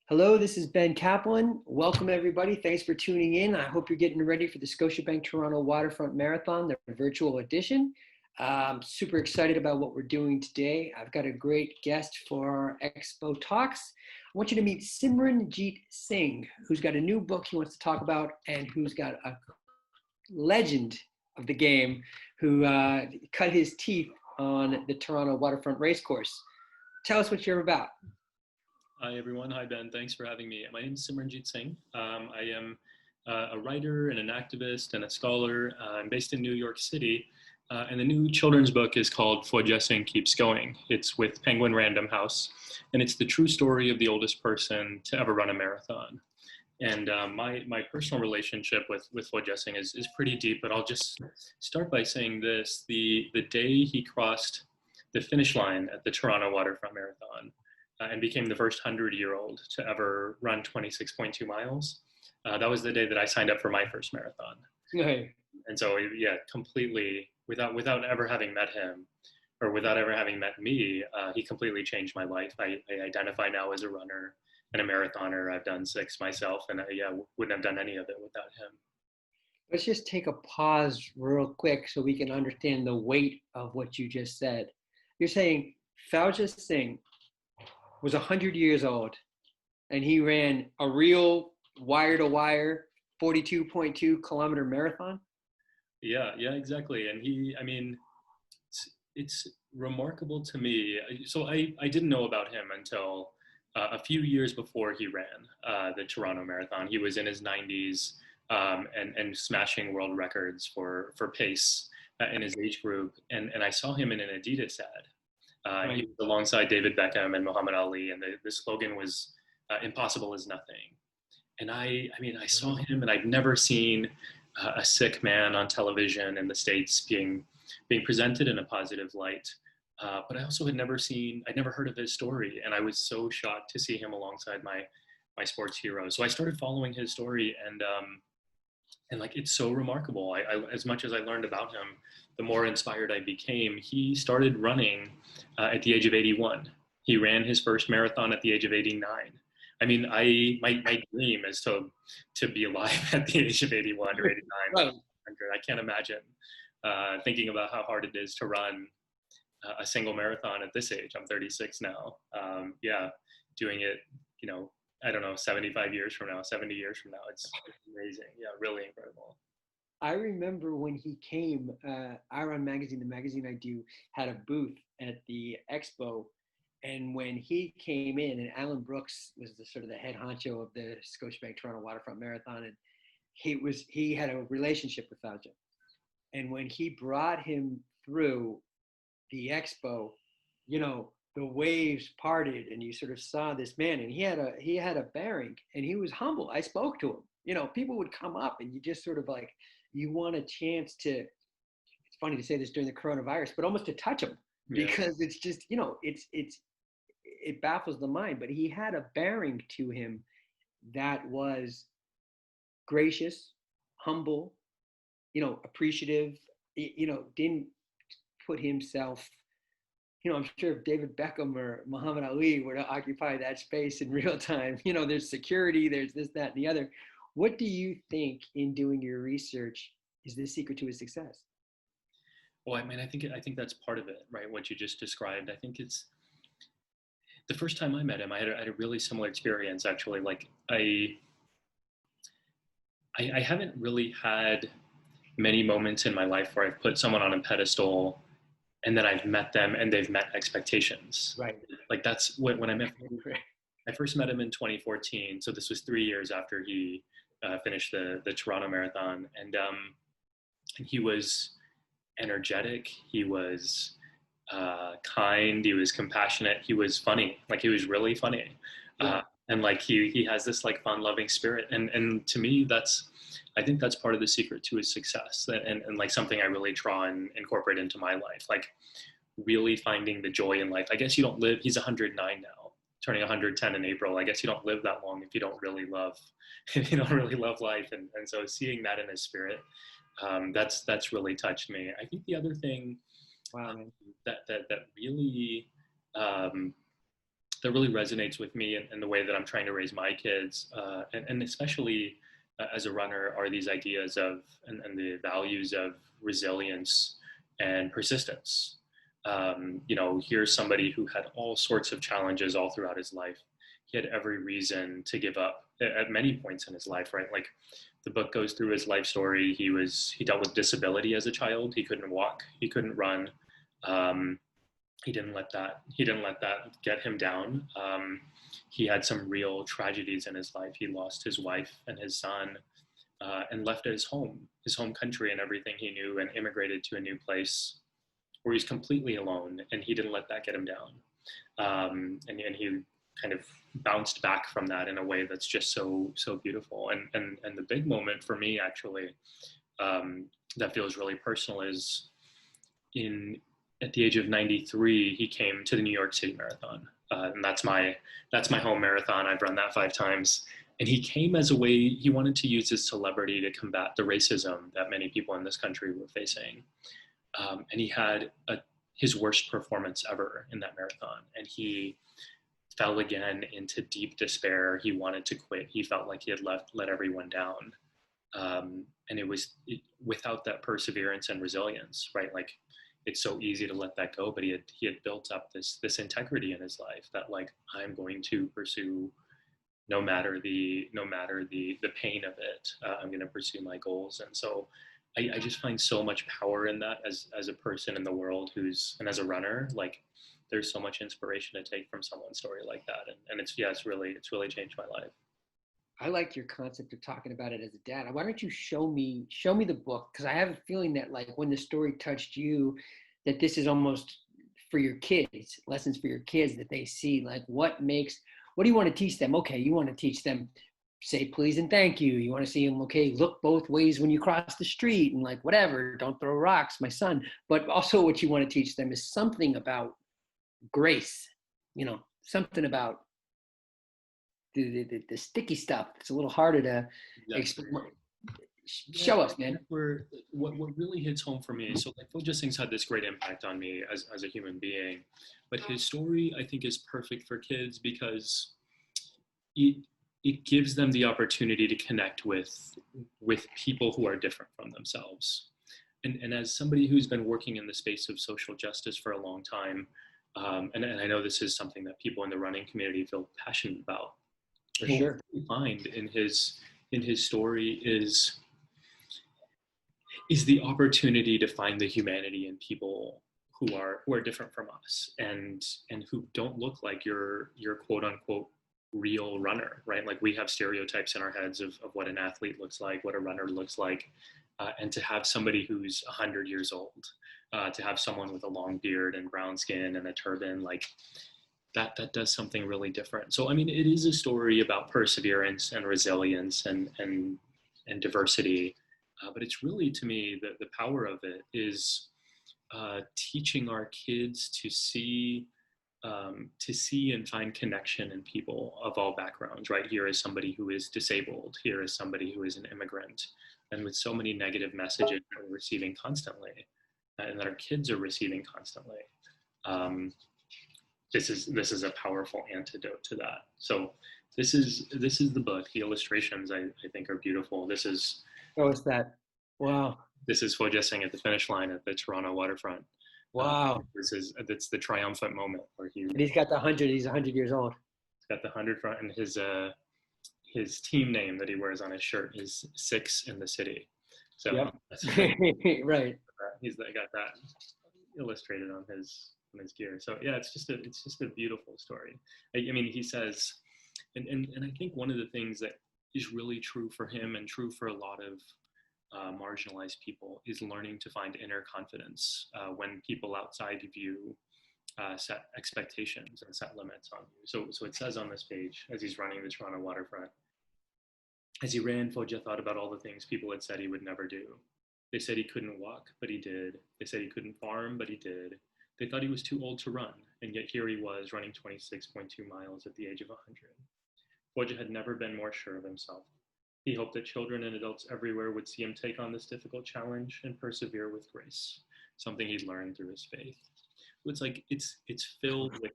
Hello, this is Ben Kaplan. Welcome, everybody. Thanks for tuning in. I hope you're getting ready for the Scotiabank Toronto Waterfront Marathon, the virtual edition. I'm super excited about what we're doing today. I've got a great guest for our Expo Talks. I want you to meet Simran Jeet Singh, who's got a new book he wants to talk about and who's got a legend of the game who cut his teeth on the Toronto Waterfront Racecourse. Tell us what you're about. Hi, everyone. Hi, Ben. Thanks for having me. My name is Simran Jeet Singh. I am a writer and an activist and a scholar. I'm based in New York City. And the new children's book is called Fauja Singh Keeps Going. It's with Penguin Random House. And it's the true story of the oldest person to ever run a marathon. And my personal relationship with Fauja Singh is pretty deep, but I'll just start by saying this. The day he crossed the finish line at the Toronto Waterfront Marathon, and became the first 100-year-old to ever run 26.2 miles. That was the day that I signed up for my first marathon. Hey. And so, yeah, completely, without ever having met him, or without ever having met me, he completely changed my life. I identify now as a runner and a marathoner. I've done 6 myself, and wouldn't have done any of it without him. Let's just take a pause real quick so we can understand the weight of what you just said. You're saying Fauja Singh was 100 years old and he ran a real wire-to-wire 42.2 kilometer marathon? Yeah, exactly. And it's remarkable to me. So I didn't know about him until a few years before he ran the Toronto Marathon. He was in his 90s and smashing world records for pace in his age group. And I saw him in an Adidas ad. Right. He was alongside David Beckham and Muhammad Ali, and the slogan was "Impossible is nothing." And I saw him, and I'd never seen a sick man on television in the States being presented in a positive light. But I also I'd never heard of his story, and I was so shocked to see him alongside my sports hero. So I started following his story, and like it's so remarkable. As much as I learned about him, the more inspired I became. He started running at the age of 81. He ran his first marathon at the age of 89. I mean, my dream is to be alive at the age of 81 or 89. Right. I can't imagine thinking about how hard it is to run a single marathon at this age. I'm 36 now. Yeah, doing it, I don't know, 75 years from now, 70 years from now. It's amazing. Yeah, really incredible. I remember when he came, Iron Magazine, the magazine I do, had a booth at the expo. And when he came in, and Alan Brooks was the sort of the head honcho of the Scotiabank Toronto Waterfront Marathon, and he had a relationship with Fauja. And when he brought him through the expo, the waves parted, and you sort of saw this man, and he had a bearing, and he was humble. I spoke to him. People would come up, and you just sort of like you want a chance to. It's funny to say this during the coronavirus, but almost to touch him because it's just it baffles the mind. But he had a bearing to him that was gracious, humble, appreciative. Didn't put himself. I'm sure if David Beckham or Muhammad Ali were to occupy that space in real time, there's security, there's this, that, and the other. What do you think in doing your research is the secret to his success? Well, I think that's part of it, right? What you just described. I think it's the first time I met him. I had a really similar experience, actually. Like I haven't really had many moments in my life where I've put someone on a pedestal and then I've met them and they've met expectations. Right. Like that's when I first met him in 2014. So this was 3 years after he finished the Toronto Marathon. And he was energetic. He was kind. He was compassionate. He was funny. Like he was really funny. Yeah. And like he has this like fun loving spirit. And to me, I think that's part of the secret to his success, and like something I really try and incorporate into my life, like really finding the joy in life. I guess you don't live, he's 109 now, turning 110 in April. I guess you don't live that long if you don't really love, if you don't really love life. And so seeing that in his spirit, that's really touched me. I think the other thing Wow. that really that really resonates with me and the way that I'm trying to raise my kids, and especially as a runner, are these ideas of and the values of resilience and persistence. Here's somebody who had all sorts of challenges all throughout his life. He had every reason to give up at many points in his life, right? Like the book goes through his life story. He dealt with disability as a child. He couldn't walk. He couldn't run. Um, he didn't let that get him down. He had some real tragedies in his life. He lost his wife and his son, and left his home country and everything he knew, and immigrated to a new place where he's completely alone. And he didn't let that get him down. And he kind of bounced back from that in a way that's just so beautiful. And the big moment for me, actually, that feels really personal, is in at the age of 93, he came to the New York City Marathon, and that's my home marathon. I've run that 5 times, and he came as a way he wanted to use his celebrity to combat the racism that many people in this country were facing. And he had his worst performance ever in that marathon, and he fell again into deep despair. He wanted to quit. He felt like he had let everyone down, and without that perseverance and resilience, right? Like, it's so easy to let that go, but he had built up this integrity in his life that, like, I'm going to pursue no matter the pain of it. I'm going to pursue my goals. And so I just find so much power in that as a person in the world and as a runner, like, there's so much inspiration to take from someone's story like that. And it's really changed my life. I like your concept of talking about it as a dad. Why don't you show me the book? Because I have a feeling that, like, when the story touched you, that this is almost for your kids, lessons for your kids, that they see, like, what do you want to teach them? Okay, you want to teach them, say please and thank you. You want to see them, okay, look both ways when you cross the street, and, like, whatever, don't throw rocks, my son. But also what you want to teach them is something about grace, something about the sticky stuff. It's a little harder to explain. Show us, man. What really hits home for me, so, like, Fauja Singh's had this great impact on me as a human being, but his story, I think, is perfect for kids because it gives them the opportunity to connect with people who are different from themselves. And as somebody who's been working in the space of social justice for a long time, and I know this is something that people in the running community feel passionate about. For sure. What we find in his story is the opportunity to find the humanity in people who are different from us, and who don't look like your quote unquote real runner, right? Like, we have stereotypes in our heads of what an athlete looks like, what a runner looks like, and to have somebody who's 100 years old, to have someone with a long beard and brown skin and a turban, like, that does something really different. So, I mean, it is a story about perseverance and resilience and diversity, but it's really, to me, the power of it is teaching our kids to see and find connection in people of all backgrounds, right? Here is somebody who is disabled. Here is somebody who is an immigrant. And with so many negative messages that we're receiving constantly, and that our kids are receiving constantly, this is a powerful antidote to that. So this is the book. The illustrations, I think, are beautiful. This is Wow. This is Fauja Singh at the finish line at the Toronto waterfront. Wow. That's the triumphant moment where he's got the 100. He's 100 years old. He's got the 100 front, and his team name that he wears on his shirt is 6 in the City. So yep. Right. He's got that illustrated on his gear. So yeah, it's just a beautiful story. I mean, he says, and I think one of the things that is really true for him and true for a lot of marginalized people is learning to find inner confidence when people outside of you set expectations and set limits on you. So it says on this page, as he's running the Toronto waterfront, as he ran, Fauja thought about all the things people had said he would never do. They said he couldn't walk, but he did. They said he couldn't farm, but he did. They thought he was too old to run, and yet here he was running 26.2 miles at the age of 100. Fauja had never been more sure of himself. He hoped that children and adults everywhere would see him take on this difficult challenge and persevere with grace, something he'd learned through his faith. it's like it's filled with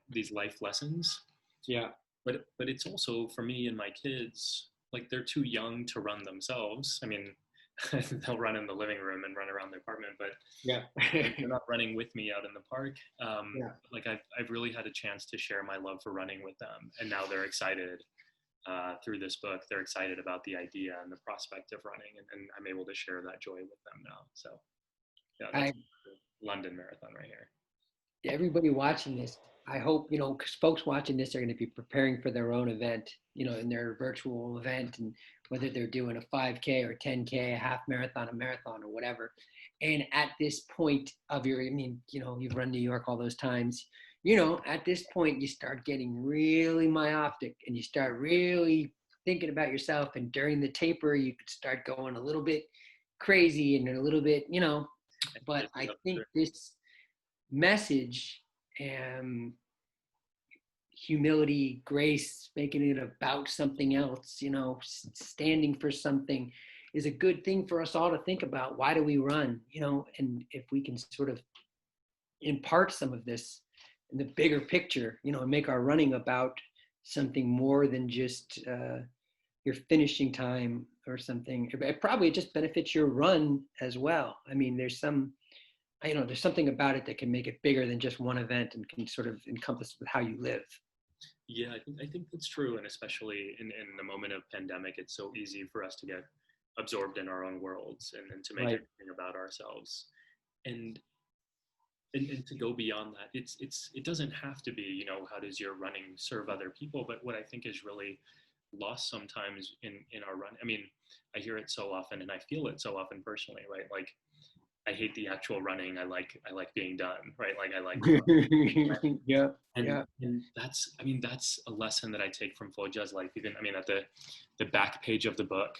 these life lessons. Yeah. But it's also for me and my kids, like they're too young to run themselves. I mean, they'll run in the living room and run around the apartment, but Yeah. they're not running with me out in the park. Yeah. Like I've really had a chance to share my love for running with them, and now they're excited through this book. They're excited about the idea and the prospect of running, and I'm able to share that joy with them now. So yeah, that's I the London Marathon right here. Everybody watching this, I hope, 'cause folks watching this are going to be preparing for their own event, in their virtual event, and whether they're doing a 5K or 10K, a half marathon, a marathon, or whatever. And at this point of I mean, you've run New York all those times, at this point, you start getting really myopic and you start really thinking about yourself. And during the taper, you could start going a little bit crazy and a little bit, but I think this message, um, humility, grace, making it about something else, standing for something is a good thing for us all to think about. Why do we run? And if we can sort of impart some of this in the bigger picture, and make our running about something more than just your finishing time or something, it probably just benefits your run as well. I mean, there's something about it that can make it bigger than just one event and can sort of encompass with how you live. Yeah, I think that's true, and especially in the moment of pandemic, it's so easy for us to get absorbed in our own worlds and to make Right. everything about ourselves, and and to go beyond that. It doesn't have to be, how does your running serve other people, but what I think is really lost sometimes in our run. I mean, I hear it so often, and I feel it so often personally, right? Like I hate the actual running. I like being done, right? Like I like Yeah. and Yeah. and that's a lesson that I take from Fauja's life. Even I mean, at the back page of the book,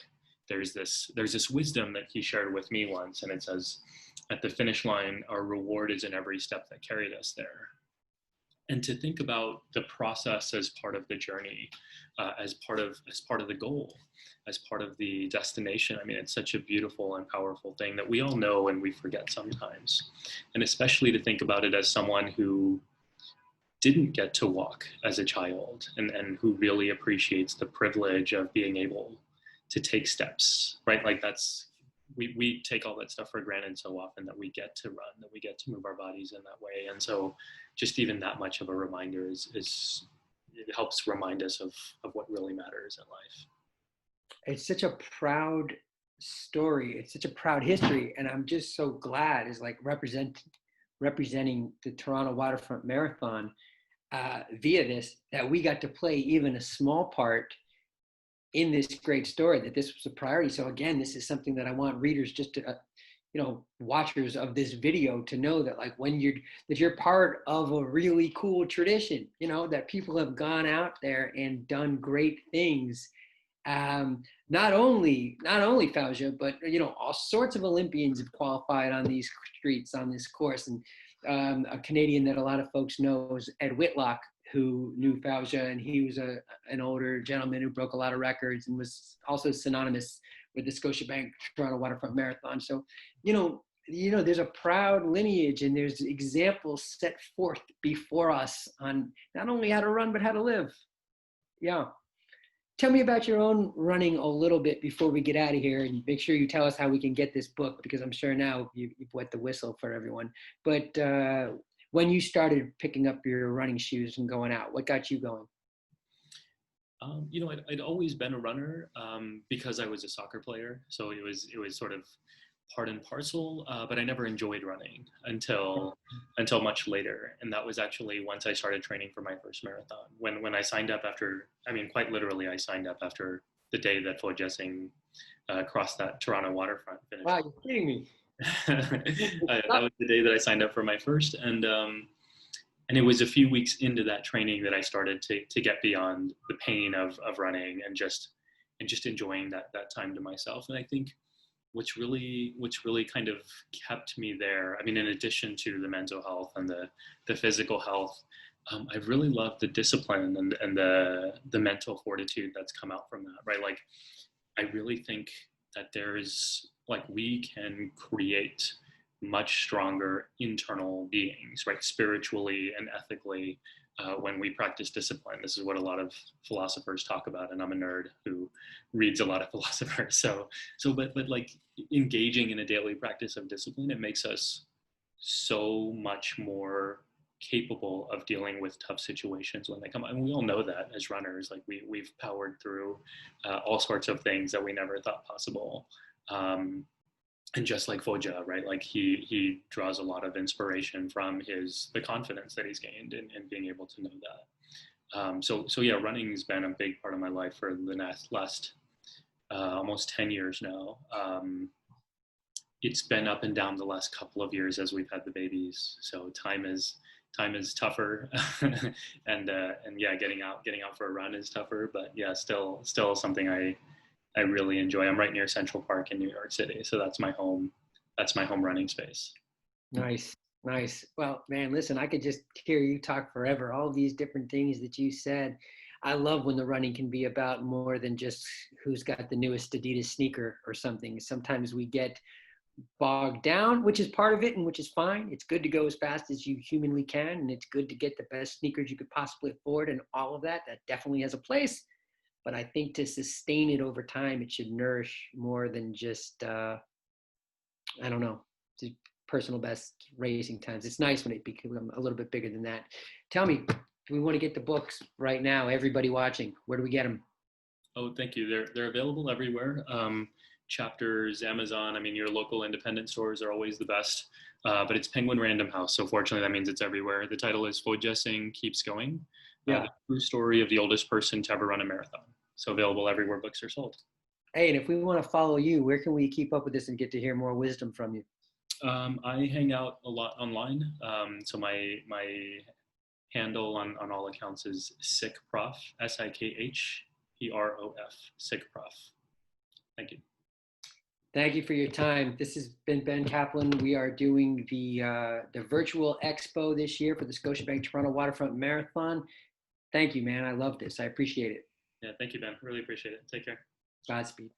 there's this wisdom that he shared with me once, and it says, "At the finish line, our reward is in every step that carried us there." And to think about the process as part of the journey, as part of the goal, as part of the destination. I mean, it's such a beautiful and powerful thing that we all know and we forget sometimes, and especially to think about it as someone who didn't get to walk as a child, and who really appreciates the privilege of being able to take steps, right? Like we take all that stuff for granted so often, that we get to run, that we get to move our bodies in that way. And so just even that much of a reminder is it helps remind us of what really matters in life. It's such a proud story. It's such a proud history. And I'm just so glad is like representing the Toronto Waterfront Marathon via this, that we got to play even a small part in this great story, that this was a priority. So again, this is something that I want readers just to, watchers of this video to know that like that you're part of a really cool tradition, that people have gone out there and done great things. Not only Fauja, but all sorts of Olympians have qualified on these streets, on this course. And a Canadian that a lot of folks know is Ed Whitlock, who knew Fauja, and he was an older gentleman who broke a lot of records and was also synonymous with the Scotiabank Toronto Waterfront Marathon. So, there's a proud lineage, and there's examples set forth before us on not only how to run, but how to live. Yeah. Tell me about your own running a little bit before we get out of here, and make sure you tell us how we can get this book, because I'm sure now you've wet the whistle for everyone. But when you started picking up your running shoes and going out, what got you going? I'd always been a runner, because I was a soccer player. So it was sort of part and parcel, but I never enjoyed running until much later. And that was actually once I started training for my first marathon. When I signed up quite literally, I signed up after the day that Fauja Singh crossed that Toronto waterfront finish. Wow, you're kidding me. That was the day that I signed up for my first, and it was a few weeks into that training that I started to get beyond the pain of running and just enjoying that time to myself. And I think what's really kind of kept me there, I mean, in addition to the mental health and the physical health, I've really loved the discipline and the mental fortitude that's come out from that, right? Like, I really think that we can create much stronger internal beings, right? Spiritually and ethically, when we practice discipline. This is what a lot of philosophers talk about, and I'm a nerd who reads a lot of philosophers. But like engaging in a daily practice of discipline, it makes us so much more capable of dealing with tough situations when they come. And we all know that as runners, like we've powered through all sorts of things that we never thought possible. And just like Fauja, right? Like he draws a lot of inspiration from the confidence that he's gained in being able to know that. So yeah, running's been a big part of my life for the last almost 10 years now. It's been up and down the last couple of years as we've had the babies. So time is tougher, and yeah, getting out for a run is tougher. But yeah, still something I really enjoy. I'm right near Central Park in New York City, so that's my home. That's my home running space. Nice, nice. Well, man, listen, I could just hear you talk forever. All these different things that you said. I love when the running can be about more than just who's got the newest Adidas sneaker or something. Sometimes we get bogged down, which is part of it and which is fine. It's good to go as fast as you humanly can, and it's good to get the best sneakers you could possibly afford and all of that. That definitely has a place. But I think to sustain it over time, it should nourish more than just, I don't know, personal best racing times. It's nice when it becomes a little bit bigger than that. Tell me, do we want to get the books right now? Everybody watching, where do we get them? Oh, thank you. They're available everywhere. Chapters, Amazon. I mean, your local independent stores are always the best. But it's Penguin Random House, so fortunately that means it's everywhere. The title is Fauja Singh Keeps Going. Yeah. The true story of the oldest person to ever run a marathon. So available everywhere books are sold. Hey, and if we want to follow you, where can we keep up with this and get to hear more wisdom from you? I hang out a lot online. So my handle on all accounts is sickprof, SIKHPROF, sickprof. Thank you. Thank you for your time. This has been Ben Kaplan. We are doing the virtual expo this year for the Scotiabank Toronto Waterfront Marathon. Thank you, man. I love this. I appreciate it. Yeah, thank you, Ben. Really appreciate it. Take care. Godspeed.